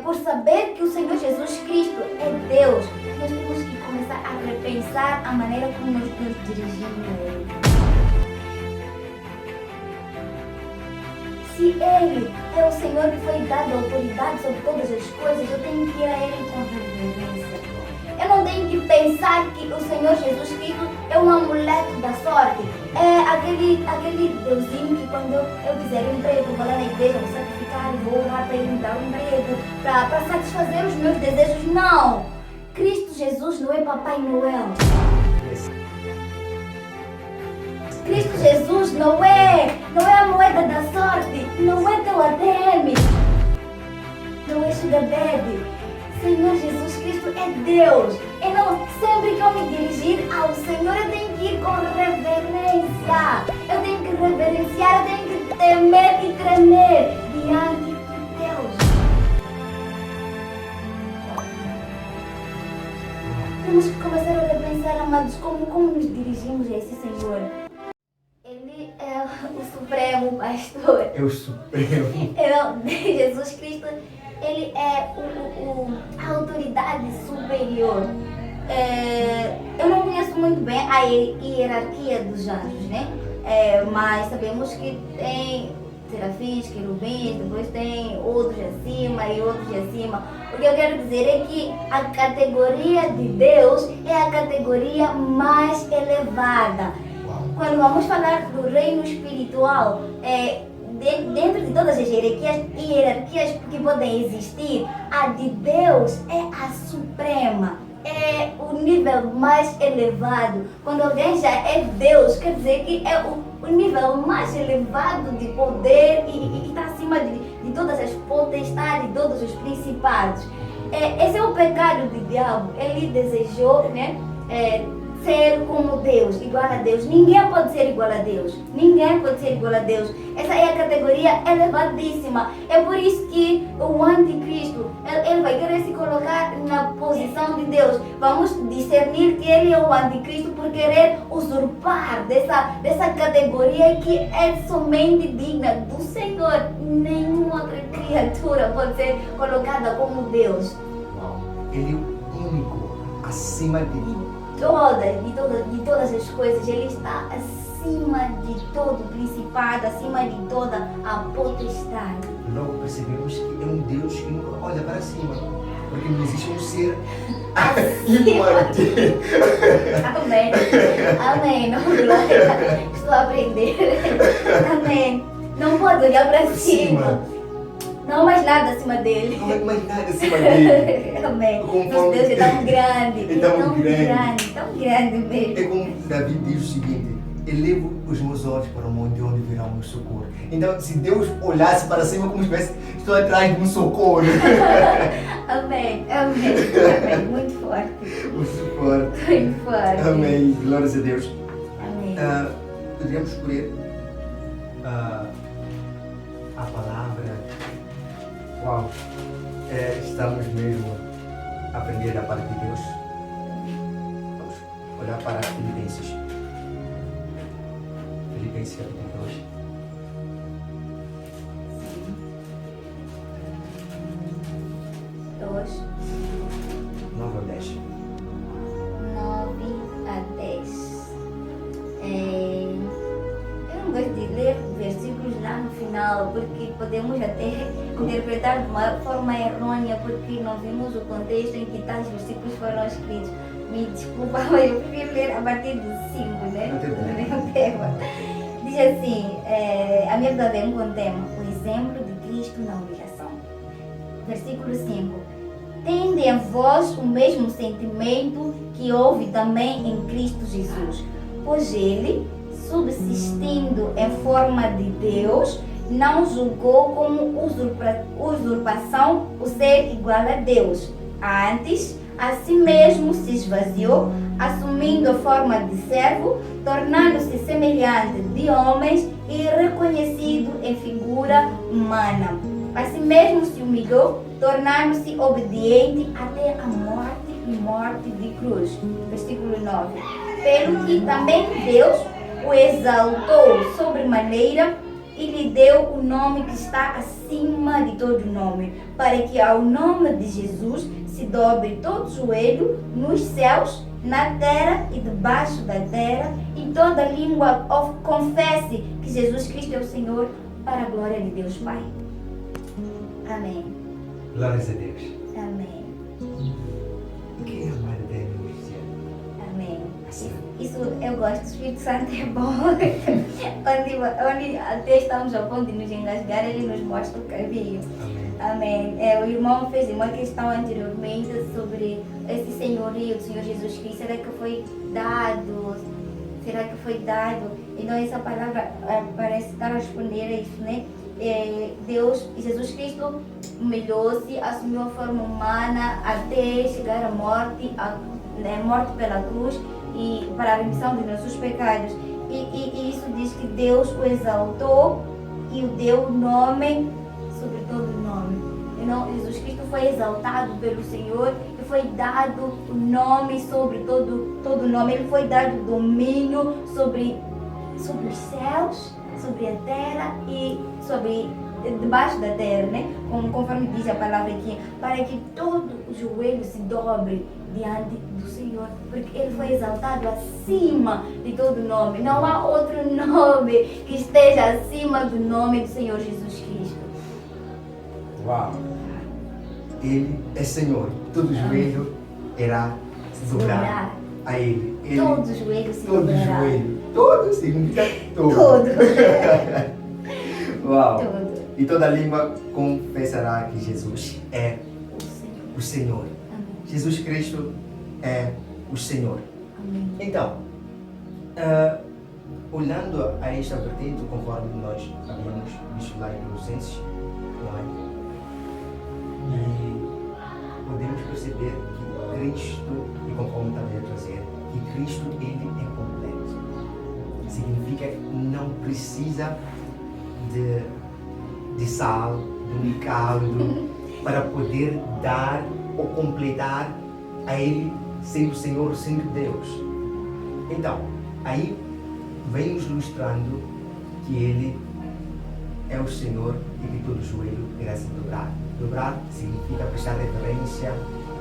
por saber que o Senhor Jesus Cristo é Deus, nós temos que começar a repensar a maneira como nós nos dirigimos a Ele. Se Ele é o Senhor que foi dado autoridade sobre todas as coisas, eu tenho que ir a Ele com reverência. Eu não tenho que pensar que o Senhor Jesus Cristo é um amuleto da sorte. É aquele deusinho que quando eu quiser um emprego, vou lá na igreja, vou sacrificar e vou orar para Ele me dar um emprego, para satisfazer os meus desejos. Não! Cristo Jesus não é Papai Noel. Cristo Jesus não é a moeda da sorte, não é teu ATM, não é Sugar Daddy. Senhor Jesus Cristo é Deus. Então, sempre que eu me dirigir ao Senhor, eu tenho que ir com reverência. Eu tenho que reverenciar, eu tenho que temer e tremer diante de Deus. Temos que começar a repensar, amados, como nos dirigimos a esse Senhor. Ele é o Supremo Pastor. É o Supremo. Jesus Cristo, Ele é a autoridade superior. Eu não conheço muito bem a hierarquia dos anjos, né? Mas sabemos que tem serafins, querubins, depois tem outros acima e outros acima. O que eu quero dizer é que a categoria de Deus é a categoria mais elevada. Quando vamos falar do reino espiritual, dentro de todas as hierarquias que podem existir, a de Deus é a suprema, é o nível mais elevado. Quando alguém já é Deus, quer dizer que é o nível mais elevado de poder e está acima de todas as potestades, de todos os principados. Esse é o pecado do diabo. Ele desejou, né, ser como Deus, igual a Deus. Ninguém pode ser igual a Deus. Ninguém pode ser igual a Deus. Essa é a categoria elevadíssima. É por isso que o anticristo, ele vai querer se colocar na posição de Deus. Vamos discernir que ele é o anticristo por querer usurpar dessa categoria que é somente digna do Senhor. Nenhuma outra criatura pode ser colocada como Deus. Ele é o único, acima de de todas as coisas. Ele está acima de todo o principado, acima de toda a potestade. Logo percebemos que é um Deus que nunca olha para cima, porque não existe um ser imante. Amém. Amém. Não, glória. Estou a aprender. Amém. Não pode olhar para cima. Não há mais nada acima dele. Não há mais nada acima dele. Amém. Nosso Deus é tão grande. É tão grande. Tão grande mesmo. É como Davi diz o seguinte: elevo os meus olhos para o monte onde virá o meu socorro. Então, se Deus olhasse para cima como se estivesse, estou atrás de um socorro. Amém. Amém. Amém. Muito forte. Muito forte. Muito forte. Amém. Glórias a Deus. Amém. Poderíamos escolher a palavra. Uau! Estamos mesmo a aprender da parte de Deus. Vamos olhar para Filipenses. Filipenses capítulo 2. Dois. 9 ao 10. 9 a 10. Eu não gosto de ler versículos lá no final, porque podemos até interpretar de uma forma errônea, porque não vimos o contexto em que tais versículos foram escritos. Me desculpa, mas eu prefiro ler a partir do 5, né? No tema. Diz assim, a minha Bíblia vem com o tema, o exemplo de Cristo na humilhação. Versículo 5. Tende em vós o mesmo sentimento que houve também em Cristo Jesus, pois ele, subsistindo em forma de Deus, não julgou como usurpação o ser igual a Deus. Antes, a si mesmo se esvaziou, assumindo a forma de servo, tornando-se semelhante de homens e reconhecido em figura humana. A si mesmo se humilhou, tornando-se obediente até a morte e morte de cruz. Versículo 9. Pelo que também Deus o exaltou sobremaneira e lhe deu o nome que está acima de todo nome, para que ao nome de Jesus se dobre todo joelho nos céus, na terra e debaixo da terra, e toda língua confesse que Jesus Cristo é o Senhor, para a glória de Deus Pai. Amém. Glórias a Deus. Amém. O que é amar a Deus, Cristiano? Amém. Isso eu gosto, o Espírito Santo é bom. onde até estamos a ponto de nos engasgar, ele nos mostra o caminho. Amém. Amém. O irmão fez uma questão anteriormente sobre esse senhorio do Senhor Jesus Cristo. Será que foi dado? Será que foi dado? Então essa palavra parece estar a responder a isso, né? Deus, Jesus Cristo humilhou-se, assumiu a forma humana até chegar à morte, morte pela cruz e para a remissão dos nossos pecados. E isso diz que Deus o exaltou e o deu o nome sobre todo o nome. Então, Jesus Cristo foi exaltado pelo Senhor e foi dado o nome sobre todo nome. Ele foi dado domínio sobre os céus, sobre a terra e sobre debaixo da terra, né? Conforme diz a palavra aqui, para que todo o joelho se dobre diante do Senhor, porque Ele foi exaltado acima de todo nome. Não há outro nome que esteja acima do nome do Senhor Jesus Cristo. Uau! Ele é Senhor. Todo joelho irá se dobrar a Ele. Todo joelho se todo dobrará. Joelho. Todo significa todo. Todo. Uau! Todo. E toda língua confessará que Jesus é O Senhor. o Senhor. Amém. Jesus Cristo é o Senhor. Amém. Então, olhando a esta vertente, conforme nós havíamos visto lá em Colossenses, não é? E podemos perceber que Cristo, e conforme também a trazer, que Cristo ele é completo. Significa que não precisa de sal, de um caldo, para poder dar ou completar a Ele sendo o Senhor, sendo Deus. Então, aí vem nos ilustrando que Ele é o Senhor e que todo joelho irá se dobrar. Dobrar significa prestar reverência,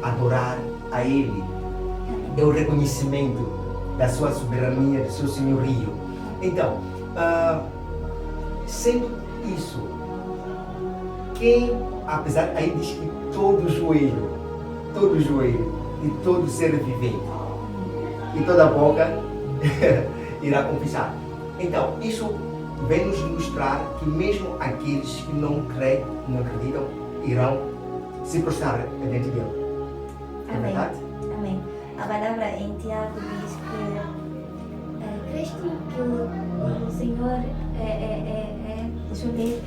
adorar a Ele. É o reconhecimento da sua soberania, do seu senhorio. Então, sendo isso, quem, apesar, aí diz que todo joelho e todo ser vivente e toda boca irá confessar. Então, isso vem nos ilustrar que mesmo aqueles que não creem, não acreditam, irão se prostrar diante dele. É Amém. verdade? Amém. A palavra em Tiago diz que crês tu que o Senhor deixa eu ler.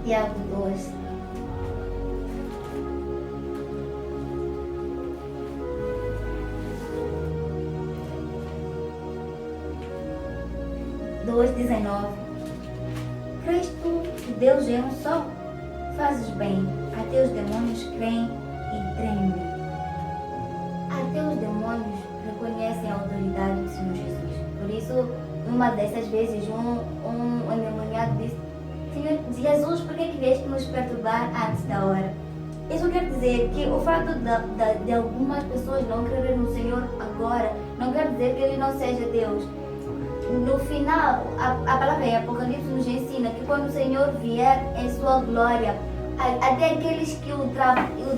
Tiago 2. Crês tu que Deus é um só? Fazes bem, até os demônios creem e tremem. Até os demônios reconhecem a autoridade do Senhor Jesus. Por isso, uma dessas vezes, um endemoniado disse: Senhor Jesus, por que vieste nos perturbar antes da hora? Isso quer dizer que o fato de algumas pessoas não crerem no Senhor agora, não quer dizer que Ele não seja Deus. No final, a palavra em Apocalipse nos ensina que quando o Senhor vier em sua glória, até aqueles que o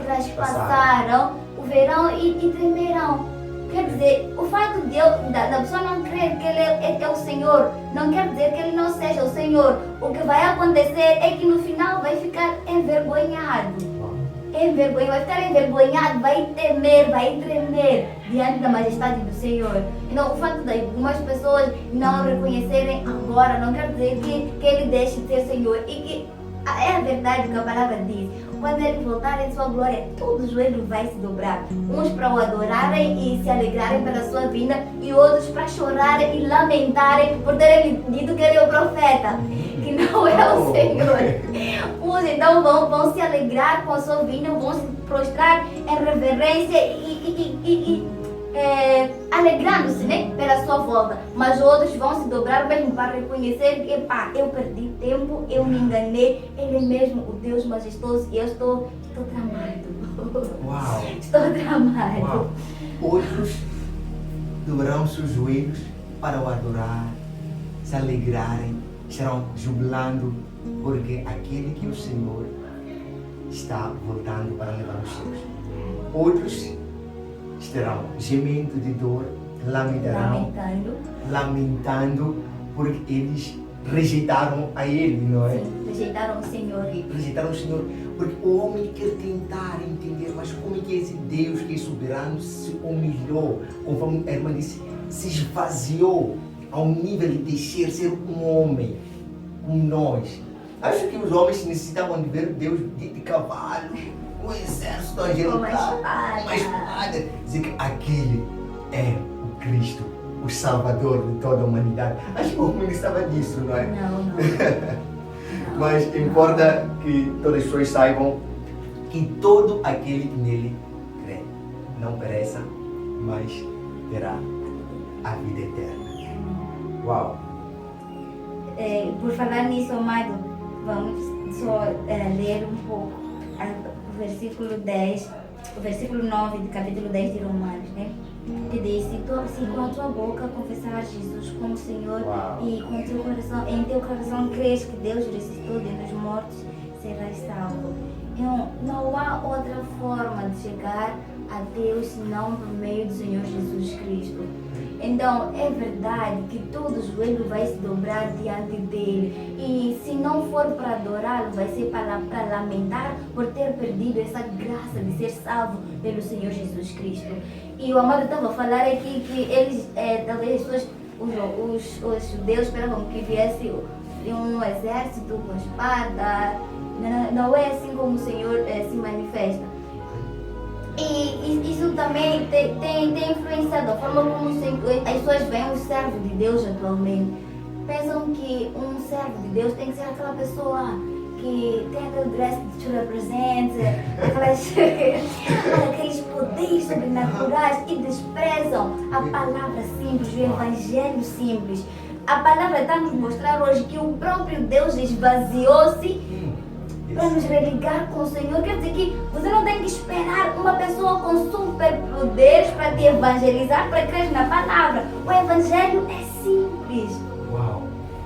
traspassaram o verão e tremerão. Quer dizer, o fato da pessoa não crer que Ele é o Senhor, não quer dizer que Ele não seja o Senhor. O que vai acontecer é que no final vai ficar envergonhado. Vai ficar envergonhado, vai temer, vai tremer diante da majestade do Senhor. Então, o fato de algumas pessoas não reconhecerem agora não quer dizer que Ele deixe de ser Senhor. E que é a verdade que a palavra diz. Quando Ele voltar em sua glória, todo o joelho vai se dobrar. Uns para o adorarem e se alegrarem pela sua vinda, e outros para chorarem e lamentarem por terem dito que Ele é o profeta, que não é o Senhor. Uns então vão se alegrar com a sua vinda, vão se prostrar em reverência e alegrando-se, né, pela sua volta, mas outros vão se dobrar mesmo para reconhecer que, epá, eu perdi tempo, eu me enganei, Ele é mesmo o Deus majestoso e eu estou tramado. Uau! Estou tramado. Uau! Outros dobrarão seus joelhos para o adorar, se alegrarem, estarão jubilando, porque aquele que o Senhor está voltando para levar os seus. Outros estarão gemendo de dor, lamentando, porque eles rejeitaram a Ele, não é? Sim, rejeitaram o Senhor. Rejeitaram o Senhor, porque o homem quer tentar entender, mas como é que esse Deus que é soberano se humilhou, conforme a irmã disse, se esvaziou ao nível de deixar ser um homem, como nós. Acho que os homens necessitavam de ver Deus de cavalo, um exército angelical, uma espada. Dizer que aquele é o Cristo, o Salvador de toda a humanidade. Acho que o mundo estava disso, não é? Não. Mas importa que todas as pessoas saibam que todo aquele que nele crê não pereça, mas terá a vida eterna. Uau! Por falar nisso, amado, vamos só ler um pouco o versículo 10, o versículo 9 do capítulo 10 de Romanos, né? Que diz, se com a tua boca confessar Jesus como Senhor e com teu coração, em teu coração crês que Deus ressuscitou dentre os mortos, serás salvo. Então, não há outra forma de chegar a Deus senão por meio do Senhor Jesus Cristo. Então, é verdade que todo joelho vai se dobrar diante dele. E se não for para adorá-lo, vai ser para lamentar por ter perdido essa graça de ser salvo pelo Senhor Jesus Cristo. E o amado estava a falar aqui que eles, talvez as pessoas, os judeus esperavam que viesse um exército com espada. Não é assim como o Senhor se manifesta. E isso também tem influenciado a forma como as pessoas veem o servo de Deus atualmente. Pensam que um servo de Deus tem que ser aquela pessoa que tem aquele dress que representa, aqueles poderes sobrenaturais e desprezam a palavra simples, o evangelho simples. A palavra está nos mostrar hoje que o próprio Deus esvaziou-se para nos religar com o Senhor. Quer dizer que você não tem que esperar uma pessoa com superpoderes para te evangelizar, para crer na palavra. O evangelho é simples. Uau.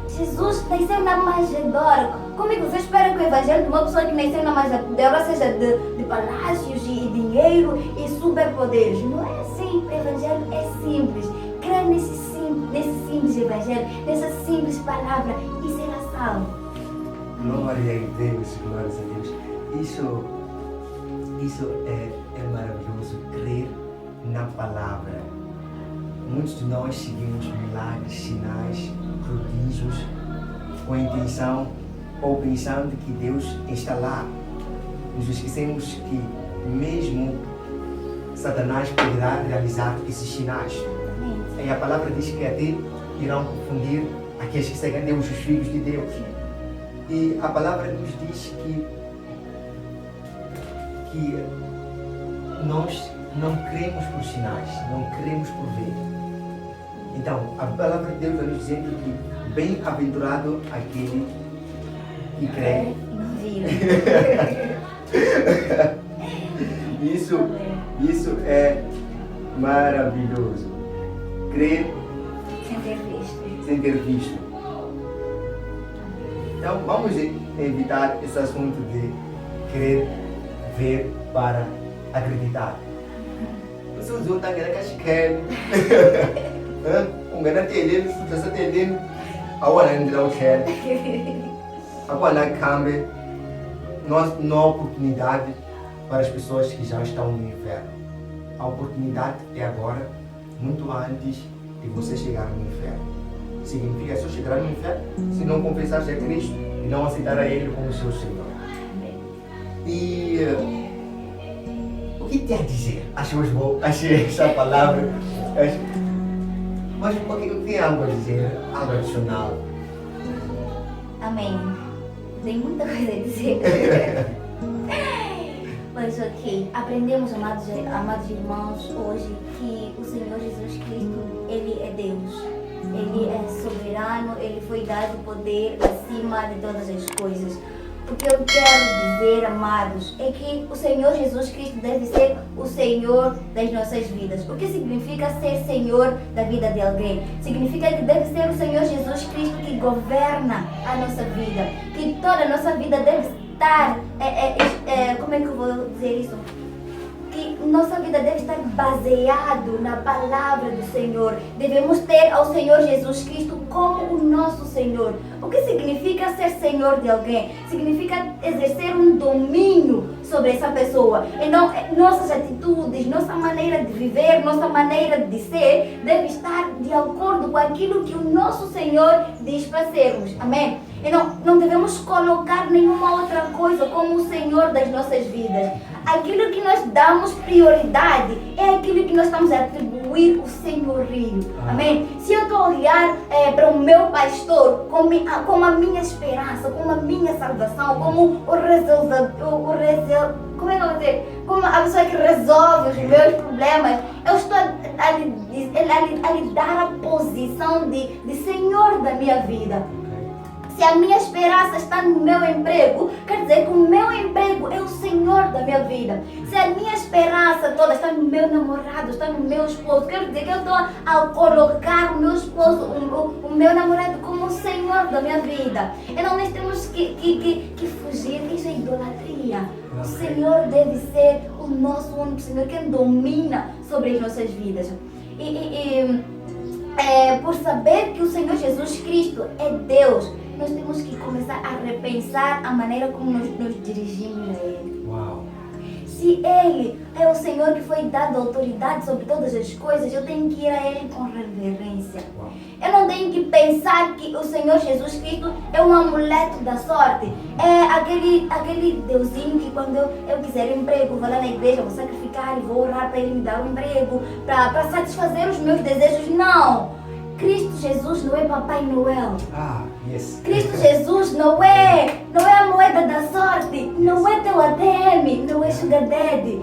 Jesus nasceu na manjedoura. Como é que você espera que o evangelho de uma pessoa que nasceu na manjedoura seja de palácios e dinheiro e superpoderes? Não é assim. O evangelho é simples. Crer nesse simples evangelho, nessa simples palavra e será salvo. Glória a Deus, glórias a Deus. Isso é maravilhoso, crer na palavra. Muitos de nós seguimos milagres, sinais, prodígios, com a intenção ou pensando que Deus está lá. Nos esquecemos que mesmo Satanás poderá realizar esses sinais. E a palavra diz que até irão confundir aqueles que seguem Deus, os filhos de Deus. E a palavra nos diz que nós não cremos por sinais, não cremos por ver. Então, a palavra de Deus vai nos dizendo que bem-aventurado aquele que crê. Isso é maravilhoso. Crer sem ter visto. Então, vamos evitar esse assunto de querer ver para acreditar. Você usou o tanque da casquete. Ungana teleni, futasa teleni, awana ndila ukhela. Agora cambe, nós não há oportunidade para as pessoas que já estão no inferno. A oportunidade é agora, muito antes de você chegar no inferno. Significa só chegar no inferno se não confessar a Cristo e não aceitar a Ele como seu Senhor. E o que tem a dizer? Achei essa palavra. Mas o que tem algo a dizer? Algo adicional? Amém. Tem muita coisa a dizer. Mas só Ok, aprendemos, amados irmãos, hoje que o Senhor Jesus Cristo, Ele é Deus. Ele é soberano, Ele foi dado poder acima de todas as coisas. O que eu quero dizer, amados, é que o Senhor Jesus Cristo deve ser o Senhor das nossas vidas. O que significa ser Senhor da vida de alguém? Significa que deve ser o Senhor Jesus Cristo que governa a nossa vida. Que toda a nossa vida deve estar, como é que eu vou dizer isso? Que nossa vida deve estar baseado na palavra do Senhor. Devemos ter ao Senhor Jesus Cristo como o nosso Senhor. O que significa ser Senhor de alguém? Significa exercer um domínio sobre essa pessoa. Então, nossas atitudes, nossa maneira de viver, nossa maneira de ser, deve estar de acordo com aquilo que o nosso Senhor diz para sermos. Amém? Então, não devemos colocar nenhuma outra coisa como o Senhor das nossas vidas. Aquilo que nós damos prioridade é aquilo que nós estamos a atribuir o senhorio. Amém? Se eu estou a olhar para o meu pastor como a minha esperança, como a minha salvação, como como a pessoa que resolve os meus problemas, eu estou a lhe dar a posição de Senhor da minha vida. Se a minha esperança está no meu emprego, quer dizer que o meu emprego é o Senhor da minha vida. Se a minha esperança toda está no meu namorado, está no meu esposo, quer dizer que eu estou a colocar o meu esposo, o meu namorado como o Senhor da minha vida. Então nós temos que fugir, isso é idolatria. O Senhor deve ser o nosso único Senhor, quem domina sobre as nossas vidas. Por saber que o Senhor Jesus Cristo é Deus, nós temos que começar a repensar a maneira como nós nos dirigimos a Ele. Uau. Se Ele é o Senhor que foi dado autoridade sobre todas as coisas, eu tenho que ir a Ele com reverência. Uau. Eu não tenho que pensar que o Senhor Jesus Cristo é um amuleto da sorte. É aquele deusinho que quando eu quiser emprego, vou lá na igreja, vou sacrificar e vou orar para Ele me dar um emprego, para satisfazer os meus desejos. Não! Cristo Jesus não é Papai Noel. Yes. Cristo Jesus não é a moeda da sorte, não é teu ATM, não é Sugar Daddy.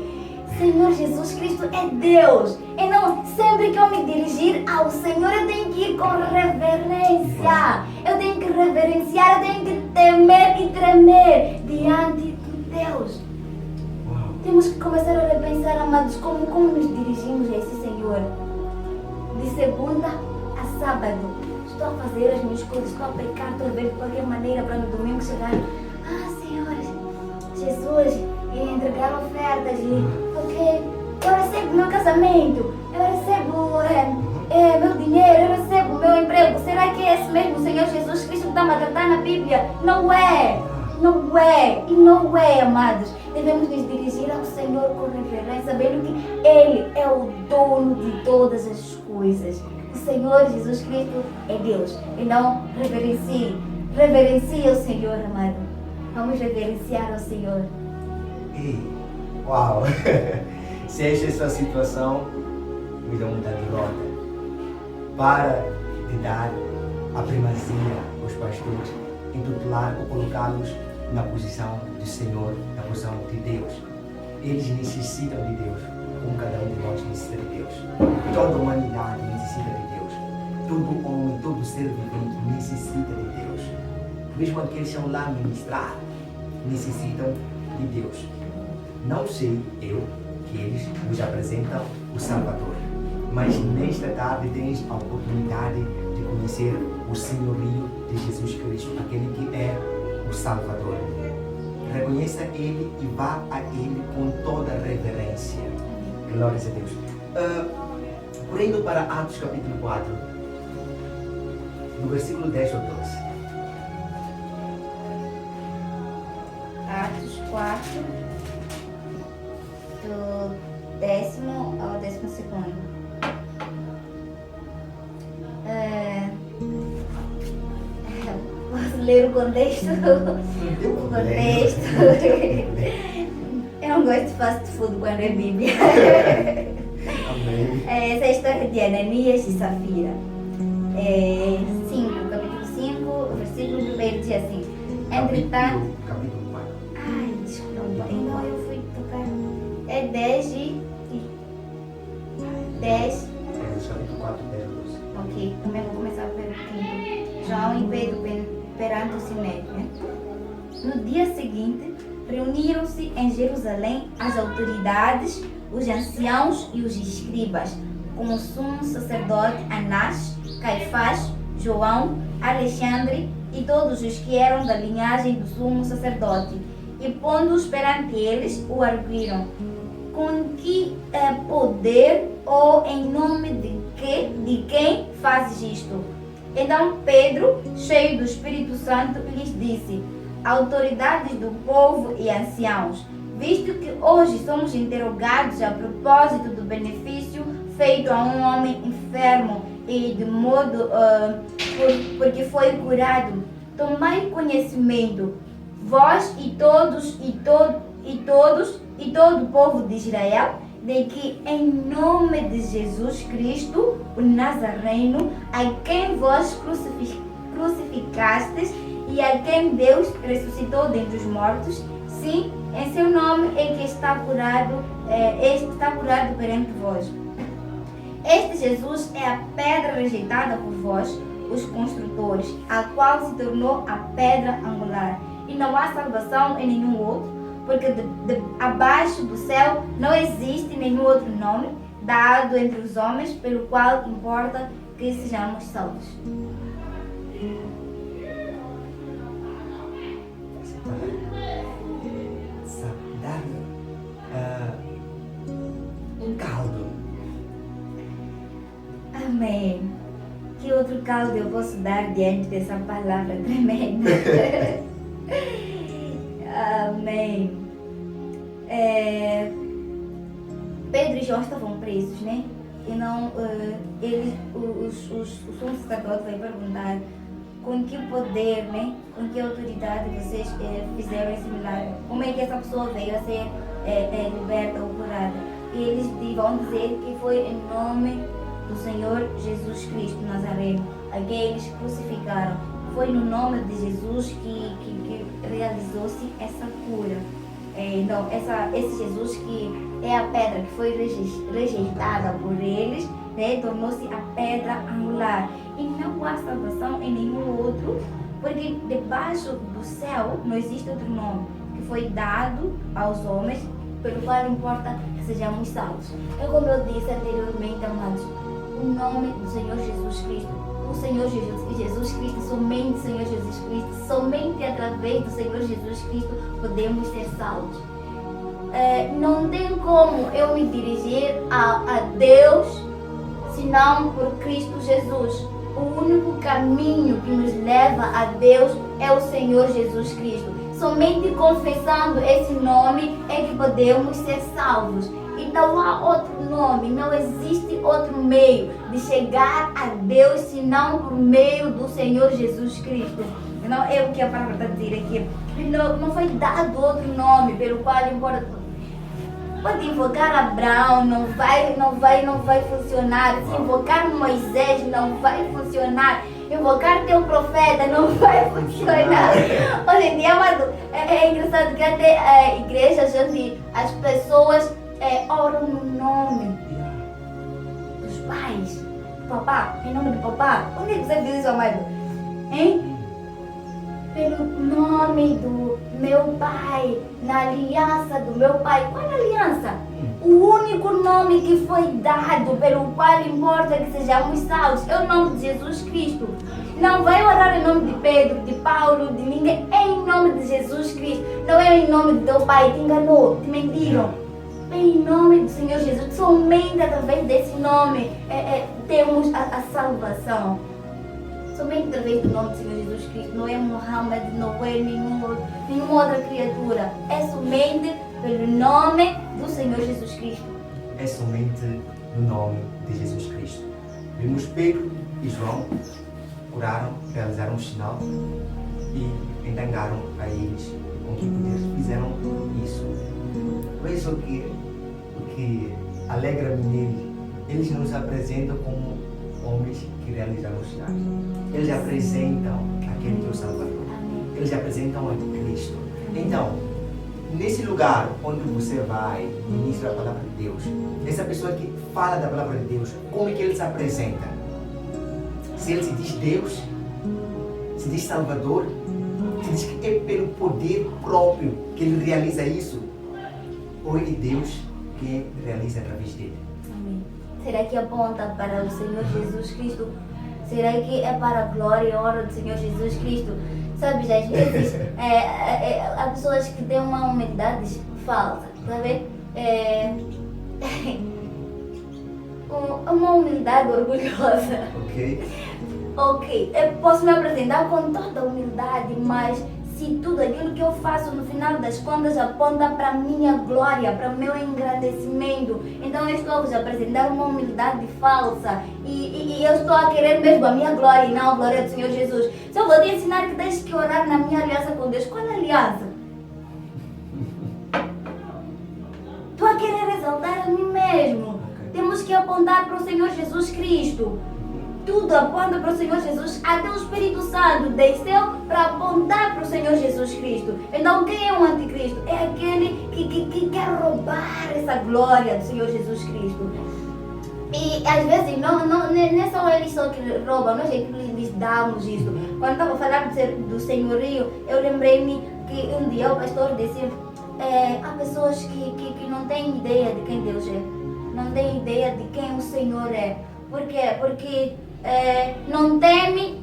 Senhor Jesus Cristo é Deus. Então, sempre que eu me dirigir ao Senhor, eu tenho que ir com reverência. Eu tenho que reverenciar, eu tenho que temer e tremer diante de Deus. Uau. Temos que começar a repensar, amados, como nos dirigimos a esse Senhor. De segunda a sábado, estou a fazer as minhas coisas, estou a pecar, estou a ver de qualquer maneira para no domingo chegar. Senhor, Jesus, e entregar ofertas eu recebo meu casamento, eu recebo meu dinheiro, eu recebo meu emprego. Será que é esse mesmo Senhor Jesus Cristo que está a tratar na Bíblia? Não é! Não é! E não é, amados. Devemos nos dirigir ao Senhor com reverência, sabendo que Ele é o dono de todas as coisas. O Senhor Jesus Cristo é Deus. Então, reverencie o Senhor, amado. Vamos reverenciar ao Senhor. Uau! Se esta é a sua situação, me dá muita derrota. Para de dar a primazia aos pastores, entutelar ou colocá-los na posição do Senhor, na posição de Deus. Eles necessitam de Deus, como cada um de nós necessita de Deus. Toda a humanidade necessita de Deus. Todo homem, todo ser vivente necessita de Deus. Mesmo aqueles que estão lá a ministrar, necessitam de Deus. Não sei eu que eles nos apresentam o Salvador, mas nesta tarde tens a oportunidade de conhecer o senhorio de Jesus Cristo, aquele que é o Salvador. Reconheça Ele e vá a Ele com toda a reverência. Glórias a Deus. Indo para Atos capítulo 4, no versículo 10 ao 12. Atos 4, do 10º ao 12º. Posso ler o contexto? O contexto. Eu não gosto de fast food quando é Bíblia. Amém. Essa é a história de Ananias e Safira. Capítulo 5, versículo 1 diz assim. Entretanto... Capítulo 4. Ai, desculpa. Então eu fui tocar 10 e 10. João 4, 10, 12. Ok, também vou começar pelo quinto. João e Pedro perante o Sinédrio, né? No dia seguinte, reuniram-se em Jerusalém as autoridades, os anciãos e os escribas, com o sumo sacerdote Anás, Caifás, João, Alexandre e todos os que eram da linhagem do sumo sacerdote. E pondo-os perante eles, o arguíram: com que poder ou em nome de quem fazes isto? Então Pedro, cheio do Espírito Santo, lhes disse: autoridades do povo e anciãos, visto que hoje somos interrogados a propósito do benefício feito a um homem enfermo e de modo porque foi curado, tomai conhecimento, vós e todo o povo de Israel, de que em nome de Jesus Cristo, o Nazareno, a quem vós crucificastes e a quem Deus ressuscitou dentre os mortos, sim, em seu nome é que está curado perante vós. Este Jesus é a pedra rejeitada por vós, os construtores, a qual se tornou a pedra angular. E não há salvação em nenhum outro, porque abaixo do céu não existe nenhum outro nome dado entre os homens pelo qual importa que sejamos salvos. Um caldo. Amém. Que outro caldo eu posso dar diante dessa palavra tremenda? Amém. Pedro e João estavam presos, né? E não, o sumo sacerdote vai perguntar com que poder, né? Com que autoridade vocês fizeram esse milagre? Como é que essa pessoa veio a ser liberta ou curada? E eles vão dizer que foi em nome do Senhor Jesus Cristo Nazareno, a quem eles crucificaram. Foi no nome de Jesus que realizou-se essa cura. Então, esse Jesus que é a pedra que foi rejeitada por eles, né, tornou-se a pedra angular. E não há salvação em nenhum outro, porque debaixo do céu não existe outro nome que foi dado aos homens, pelo qual importa que sejamos salvos. É como eu disse anteriormente, amados, o nome do Senhor Jesus Cristo. O Senhor Jesus Cristo, somente o Senhor Jesus Cristo, somente através do Senhor Jesus Cristo podemos ser salvos. Não tem como eu me dirigir a Deus senão por Cristo Jesus. O único caminho que nos leva a Deus é o Senhor Jesus Cristo. Somente confessando esse nome é que podemos ser salvos. E não há outro nome, não existe outro meio de chegar a Deus senão por meio do Senhor Jesus Cristo. Não é o que a palavra está a dizer aqui. Não foi dado outro nome pelo qual importa. Pode invocar Abraão, não vai funcionar. Se invocar Moisés, não vai funcionar. Invocar teu profeta, não vai funcionar. Hoje em dia, é engraçado que até igrejas onde as pessoas oram no nome dos pais, do papá, em nome do papá. Onde é que você diz isso, amado? Hein? Pelo nome do meu pai, na aliança do meu pai. Qual aliança? O único nome que foi dado, pelo qual importa que sejamos salvos, é o nome de Jesus Cristo. Não vai orar em nome de Pedro, de Paulo, de ninguém. É em nome de Jesus Cristo. Não é em nome do teu pai, te enganou, te mentiram. É em nome do Senhor Jesus. Somente através desse nome temos a salvação. Somente através do nome do Senhor Jesus Cristo. Não é Muhammad, não é nenhuma outra criatura. É somente pelo nome do Senhor Jesus Cristo. É somente no nome de Jesus Cristo. Vimos Pedro e João curaram, realizaram um sinal e indagaram a eles com que poder fizeram isso. Por isso o que alegra-me neles, eles nos apresentam como homens que realizaram os sinais. Eles apresentam aquele que é o Salvador. Eles apresentam a Cristo. Então, nesse lugar onde você vai ministrar a palavra de Deus, essa pessoa que fala da palavra de Deus, como é que ele se apresenta? Se ele se diz Deus, se diz Salvador, se diz que é pelo poder próprio que ele realiza isso, ou é Deus que realiza através dele? Amém. Será que aponta para o Senhor Jesus Cristo? Será que é para a glória e honra do Senhor Jesus Cristo? Sabes, às vezes há pessoas que têm uma humildade falsa, tá vendo? Uma humildade orgulhosa. Ok, eu posso me apresentar com toda a humildade, mas se tudo aquilo que eu faço no final das contas aponta para a minha glória, para o meu engrandecimento, então eu estou a vos apresentar uma humildade falsa e eu estou a querer mesmo a minha glória e não a glória do Senhor Jesus. Se eu vou te ensinar que tens que orar na minha aliança com Deus, qual aliança? Estou a querer exaltar a mim mesmo. Temos que apontar para o Senhor Jesus Cristo. Tudo aponta para o Senhor Jesus, até o Espírito Santo desceu para apontar para o Senhor Jesus Cristo. Então quem é o anticristo? É aquele que quer roubar essa glória do Senhor Jesus Cristo. E às vezes não é só eles só que roubam, nós é que lhes damos isso. Quando estava a falar do senhorio, eu lembrei-me que um dia o pastor disse, há pessoas que não têm ideia de quem Deus é, não têm ideia de quem o Senhor é. Por quê? Porque não teme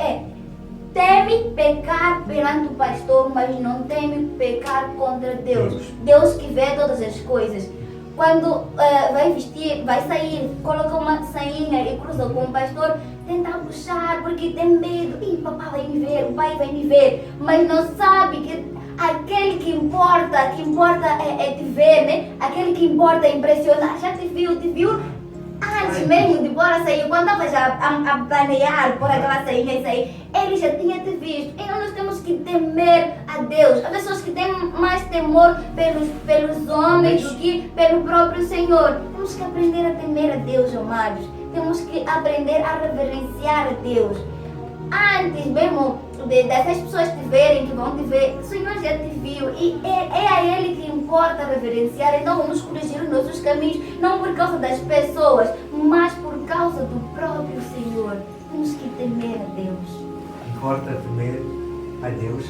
pecar perante o pastor, mas não teme pecar contra Deus. Deus que vê todas as coisas. Quando vai vestir, vai sair, coloca uma sainha e cruza com o pastor, tenta puxar porque tem medo. Ih, papai vai me ver, o pai vai me ver. Mas não sabe que aquele que importa é te ver, né? Aquele que importa é impressionar. Já te viu? Antes mesmo de pôr a sair, quando estava já a planear por aquela sainha e sair, ele já tinha te visto. Então nós temos que temer a Deus. Há pessoas que têm mais temor pelos homens do que pelo próprio Senhor. Temos que aprender a temer a Deus, amados. Temos que aprender a reverenciar a Deus. Antes mesmo dessas pessoas te verem, que vão te ver, o Senhor já te viu e é a Ele que importa reverenciar. Então vamos corrigir os nossos caminhos, não por causa das pessoas, mas por causa do próprio Senhor. Temos que temer a Deus. Importa temer a Deus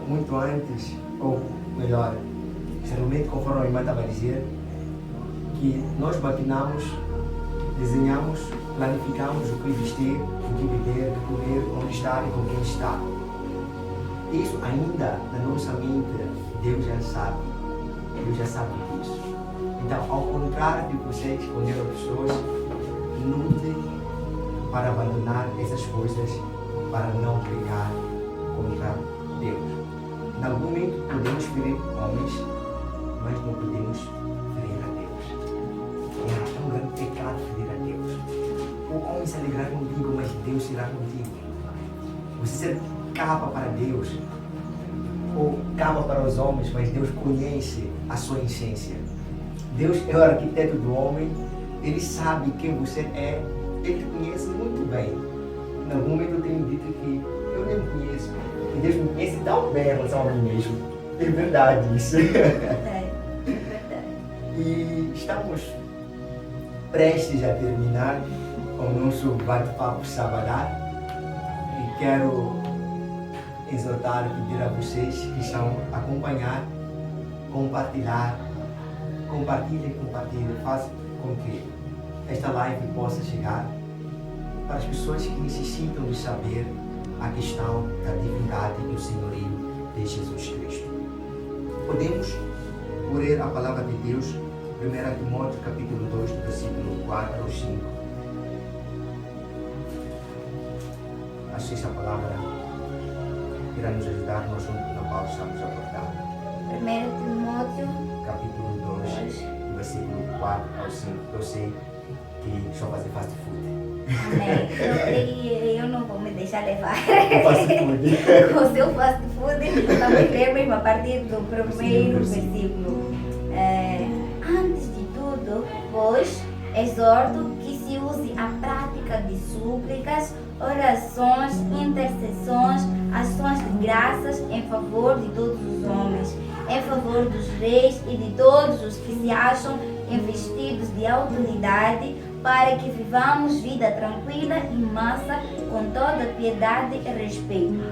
muito antes, ou melhor, geralmente conforme a irmã estava a dizer, que nós maquinamos, desenhamos, planificamos o que vestir, o que beber, o que comer, onde estar e com quem estar. Isso ainda na nossa mente, Deus já sabe disso. Então, ao contrário de vocês, quando eram pessoas, lute para abandonar essas coisas, para não pecar contra Deus. Em algum momento podemos ferir homens, mas não podemos ferir a Deus. É um grande pecado ferir a Deus. O homem se alegrará contigo, mas Deus será contigo. Você ser capa para Deus, ou capa para os homens, mas Deus conhece a sua essência. Deus é o arquiteto do homem, Ele sabe quem você é, Ele te conhece muito bem. Em algum momento eu tenho dito que eu nem me conheço, e Deus me conhece tão bem em relação a mim mesmo. É verdade isso. É verdade. E estamos prestes a terminar o nosso bate-papo sabadá e quero exortar, pedir a vocês que estão a acompanhar, compartilhem, façam com que esta live possa chegar para as pessoas que necessitam de saber a questão da divindade e do senhorio de Jesus Cristo. Podemos ler a palavra de Deus, 1 Timóteo capítulo 2, versículo 4 ao 5. Acho que essa palavra irá nos ajudar no assunto na qual estamos a abordar. 1 Timóteo Capítulo 2, versículo 4 ao 5. Eu sei que só fazer fast food. Amém. Eu não vou me deixar levar. Fast food. Com o seu fast food, vamos ler mesmo a partir do primeiro versículo. Antes de tudo, pois, exorto que se use a prática de súplicas, orações, intercessões, ações de graças em favor de todos os homens, em favor dos reis e de todos os que se acham investidos de autoridade, para que vivamos vida tranquila e mansa, com toda piedade e respeito.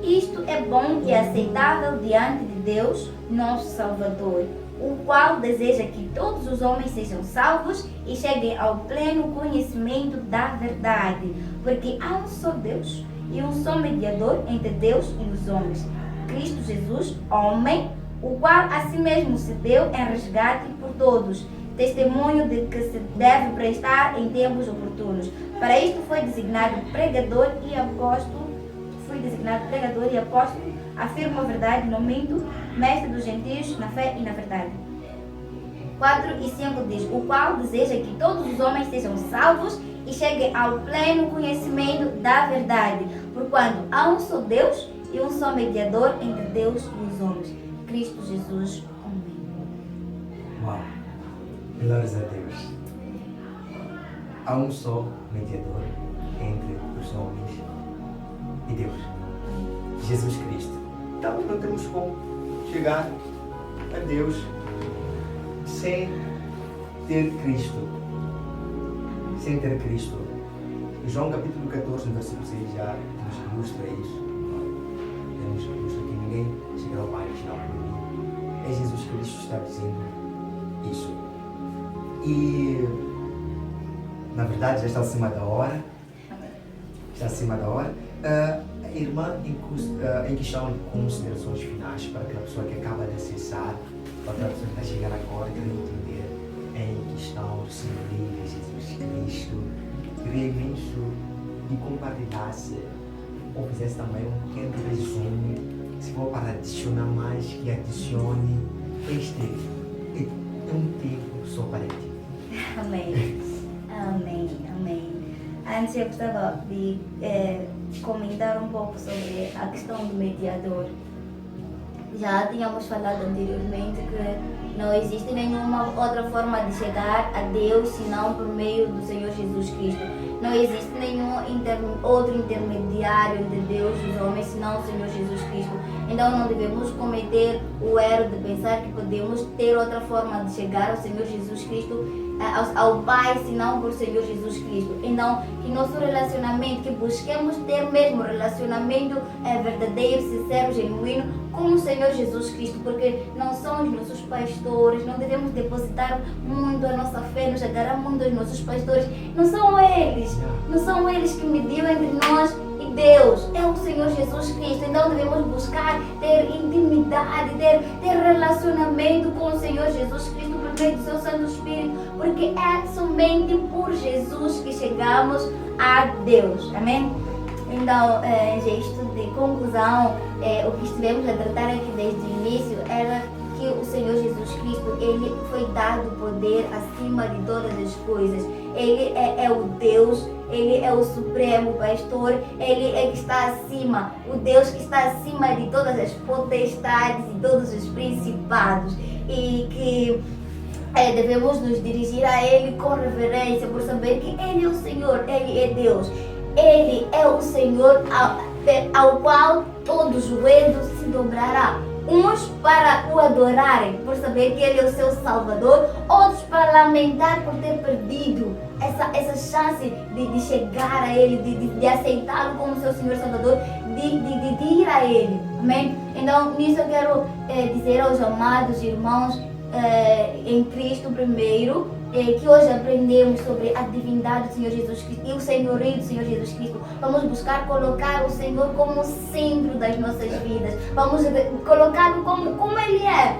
Isto é bom e aceitável diante de Deus, nosso Salvador, o qual deseja que todos os homens sejam salvos e cheguem ao pleno conhecimento da verdade, porque há um só Deus e um só mediador entre Deus e os homens, Cristo Jesus, homem, o qual a si mesmo se deu em resgate por todos, testemunho de que se deve prestar em tempos oportunos. Para isto foi designado pregador e apóstolo, afirma a verdade, não minto, mestre dos gentios na fé e na verdade. 4 e 5 diz, o qual deseja que todos os homens sejam salvos e cheguem ao pleno conhecimento da verdade, porquanto há um só Deus e um só mediador entre Deus e os homens, Cristo Jesus. Amém. Uau! Glórias a Deus. Há um só mediador entre os homens e Deus, Jesus Cristo. Então não temos como chegar a Deus sem ter Cristo. Sem ter Cristo. João capítulo 14, no versículo 6 já nos ilustra isso. Nos ilustra que ninguém chegará ao Pai senão por mim. É Jesus Cristo que está dizendo isso. E na verdade já está acima da hora. Está acima da hora. A irmã em questão de considerações finais para aquela pessoa que acaba de acessar, para aquela pessoa que está chegando agora e quer entender em questão do senhorio de Jesus Cristo, queria imenso de compartilhasse ou fizesse também um pequeno resumo, se for para adicionar mais, que adicione. Este é um tempo só para ti. Amém. Amém. Amém. Antes eu gostava de comentar um pouco sobre a questão do mediador. Já tínhamos falado anteriormente que não existe nenhuma outra forma de chegar a Deus senão por meio do Senhor Jesus Cristo. Não existe nenhum outro intermediário entre Deus e os homens senão o Senhor Jesus Cristo. Então não devemos cometer o erro de pensar que podemos ter outra forma de chegar ao Senhor Jesus Cristo, ao Pai, senão por Senhor Jesus Cristo. Então, que nosso relacionamento, que busquemos ter mesmo relacionamento verdadeiro, sincero, genuíno com o Senhor Jesus Cristo, porque não são os nossos pastores, não devemos depositar muito a nossa fé, nos agarrar muito aos nossos pastores. Não são eles que mediam entre nós e Deus, é o Senhor Jesus Cristo. Então devemos buscar ter intimidade, ter relacionamento com o Senhor Jesus Cristo por meio do seu Santo Espírito, porque é somente por Jesus que chegamos a Deus. Amém? Então, em gesto de conclusão, o que estivemos a tratar aqui desde o início era que o Senhor Jesus Cristo, ele foi dado poder acima de todas as coisas. Ele é o Deus, ele é o supremo pastor, ele é que está acima, o Deus que está acima de todas as potestades e todos os principados, e que devemos nos dirigir a ele com reverência, por saber que ele é o Senhor, ele é Deus. Ele é o Senhor ao qual todo joelho se dobrará. Uns para o adorarem, por saber que Ele é o seu Salvador, outros para lamentar por ter perdido essa chance de chegar a Ele, de aceitá-lo como seu Senhor Salvador, de ir a Ele. Amém? Então, nisso eu quero dizer aos amados irmãos em Cristo primeiro, que hoje aprendemos sobre a divindade do Senhor Jesus Cristo e o senhorio do Senhor Jesus Cristo. Vamos buscar colocar o Senhor como centro das nossas vidas. Vamos colocá-lo como Ele é.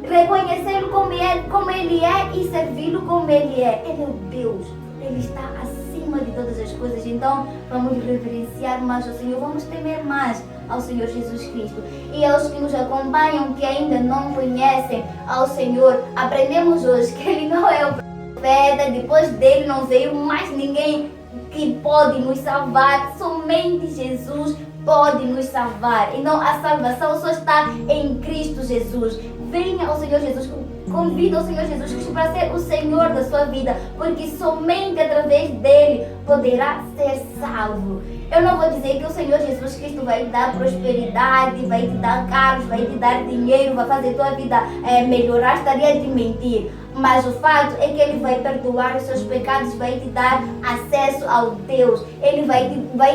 Reconhecê-lo como Ele é e servi-lo como Ele é. Ele é o Deus. Ele está acima de todas as coisas. Então, vamos reverenciar mais ao Senhor. Vamos temer mais ao Senhor Jesus Cristo. E aos que nos acompanham, que ainda não conhecem ao Senhor, aprendemos hoje que Ele não é o profeta. Depois dele não veio mais ninguém que pode nos salvar. Somente Jesus pode nos salvar. Então a salvação só está em Cristo Jesus. Venha ao Senhor Jesus. Convida o Senhor Jesus Cristo para ser o Senhor da sua vida, porque somente através dele poderá ser salvo. Eu não vou dizer que o Senhor Jesus Cristo vai te dar prosperidade, vai te dar carros, vai te dar dinheiro, vai fazer tua vida melhorar, estaria de mentir. Mas o fato é que Ele vai perdoar os seus pecados, vai te dar acesso ao Deus. Ele vai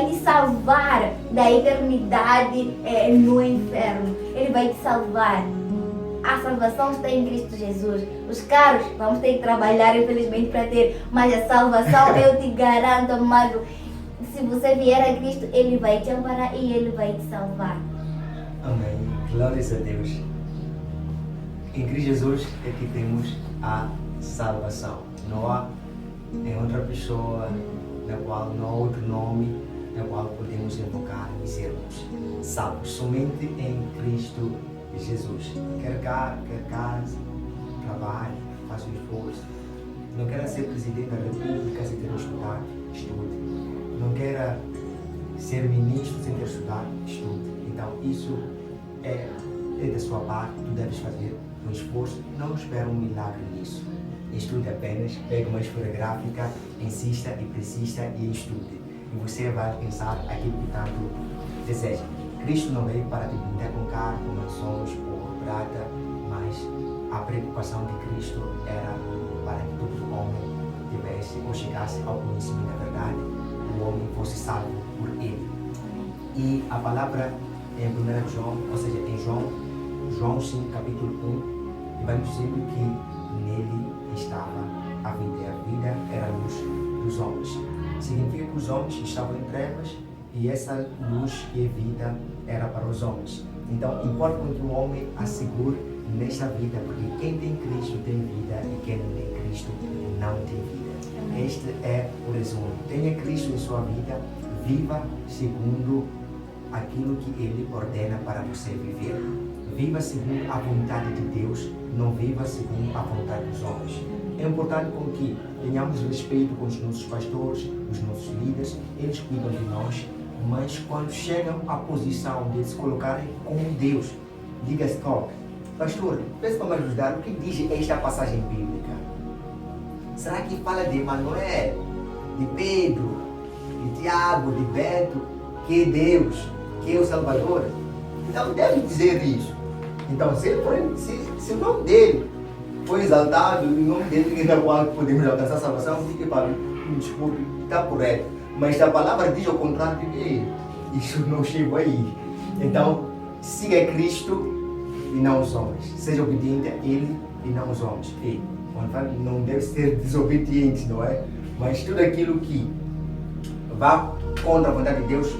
te salvar da eternidade no inferno. Ele vai te salvar. A salvação está em Cristo Jesus. Os carros vamos ter que trabalhar, infelizmente, para ter. Mas a salvação, eu te garanto, amado, se você vier a Cristo, Ele vai te amparar e Ele vai te salvar. Amém. Glórias a Deus. Em Cristo Jesus é que temos a salvação. Não há outra pessoa na qual, não há outro nome na qual podemos invocar e sermos salvos. Somente em Cristo Jesus. Quer carro, quer casa, trabalho, faça um esforço. Não queira ser presidente da República sem ter estudado, estude. Não queira ser ministro sem ter estudado, estude. Então, isso é da sua parte, tu deves fazer um esforço, não espera um milagre nisso. Estude apenas, pegue uma esfera gráfica, insista e persista e estude. E você vai alcançar aquilo que tanto deseja. Cristo não veio para te pintar com carro, com mansões, ouro, prata, mas a preocupação de Cristo era para que todo homem tivesse ou chegasse ao conhecimento da verdade, o homem fosse salvo por ele. E a palavra em 1 João, ou seja, em João 5, capítulo 1, e vai nos dizer que nele estava a vida, e a vida era a luz dos homens. Significa que os homens estavam em trevas e essa luz e vida era para os homens. Então, importa que o homem assegure nesta vida, porque quem tem Cristo tem vida e quem não tem Cristo não tem vida. Este é o resumo. Tenha Cristo em sua vida, viva segundo aquilo que Ele ordena para você viver. Viva segundo a vontade de Deus, não viva segundo a vontade dos homens. É importante com que tenhamos respeito com os nossos pastores, os nossos líderes, eles cuidam de nós, mas quando chegam à posição de se colocarem como Deus, diga stop. Pastor, peço para me ajudar, o que diz esta passagem bíblica? Será que fala de Emanuel, de Pedro, de Tiago, de Beto, que é Deus, que é o Salvador? Então deve dizer isso. Então, se o nome dele foi exaltado, o nome dele na qual podemos alcançar a salvação, fique para me desculpe, está correto. Mas a palavra diz ao contrário de que isso não chegou aí. Então, siga Cristo e não os homens. Seja obediente a Ele e não os homens. E, não deve ser desobediente, não é? Mas tudo aquilo que vá contra a vontade de Deus,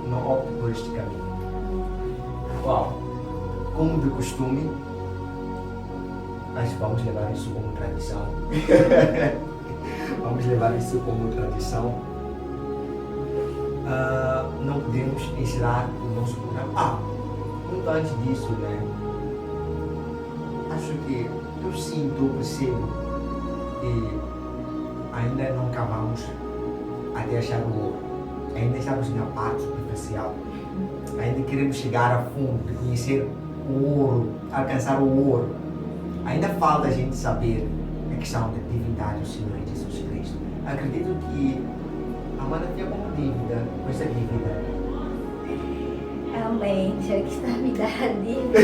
não opte por este caminho. Uau! Como de costume, nós vamos levar isso como tradição. Vamos levar isso como tradição. Não podemos encerrar o nosso programa. Muito antes disso, né? Acho que eu sinto, eu percebo que ainda não acabamos até achar o ouro. Ainda estamos na parte superficial. Ainda queremos chegar a fundo, de conhecer o ouro, alcançar o ouro. Ainda falta a gente saber a questão da divindade do Senhor Jesus Cristo. Acredito que a Amanda tinha como dívida com essa dívida. Amém. Já que está me dando a dívida.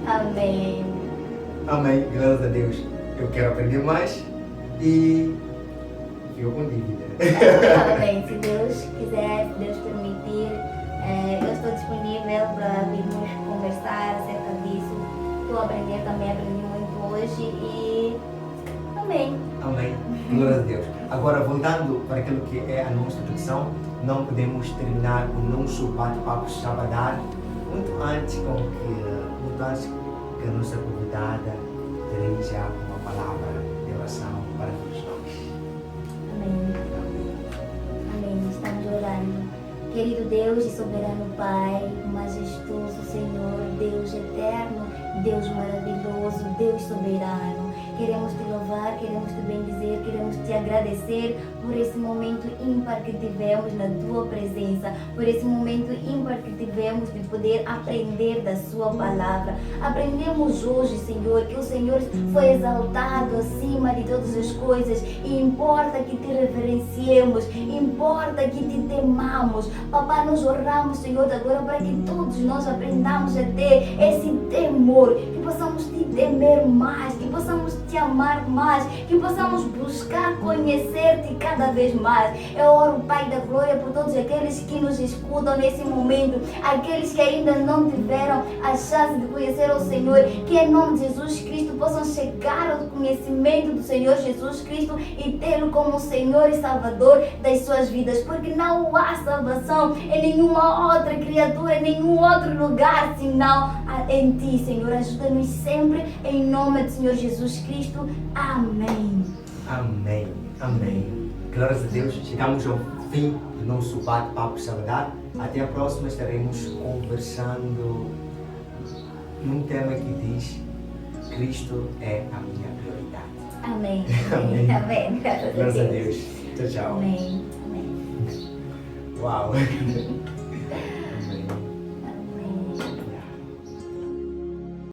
Amém. Amém. Graças a Deus. Eu quero aprender mais e fico com dívida. Amém. Se Deus quiser, se Deus permitir, eu estou disponível para virmos conversar acerca disso. Estou a aprender também, aprendi muito hoje e amém. Amém. Glória a Deus. Agora, voltando para aquilo que é a nossa introdução, não podemos terminar o nosso bate-papo sabadar muito antes que a nossa convidada dirija uma palavra de oração para todos nós. Amém. Amém. Estamos orando. Querido Deus e soberano Pai, majestoso Senhor, Deus eterno, Deus maravilhoso, Deus soberano. Queremos te louvar, queremos te bendizer, queremos te agradecer por esse momento ímpar que tivemos na tua presença, por esse momento ímpar que tivemos de poder aprender da sua palavra. Aprendemos hoje, Senhor, que o Senhor foi exaltado acima de todas as coisas e importa que te reverenciemos, importa que te temamos. Papai, nós oramos, Senhor, agora para que todos nós aprendamos a ter esse temor, que possamos te temer mais, que possamos te amar mais, que possamos buscar conhecer-te cada vez mais. Eu oro, Pai da Glória, por todos aqueles que nos escutam nesse momento, aqueles que ainda não tiveram a chance de conhecer o Senhor, que em nome de Jesus Cristo possam chegar ao conhecimento do Senhor Jesus Cristo e tê-lo como Senhor e Salvador das suas vidas, porque não há salvação em nenhuma outra criatura, em nenhum outro lugar, senão em Ti, Senhor. Ajuda-nos sempre, em nome do Senhor Jesus Cristo. Amém. Amém. Amém. Glórias a Deus. Chegamos ao fim do nosso bate-papo saudade. Até a próxima estaremos conversando num tema que diz: Cristo é a minha prioridade. Amém. Amém. Amém. Glórias a Deus. Tchau, tchau. Amém. Amém. Uau.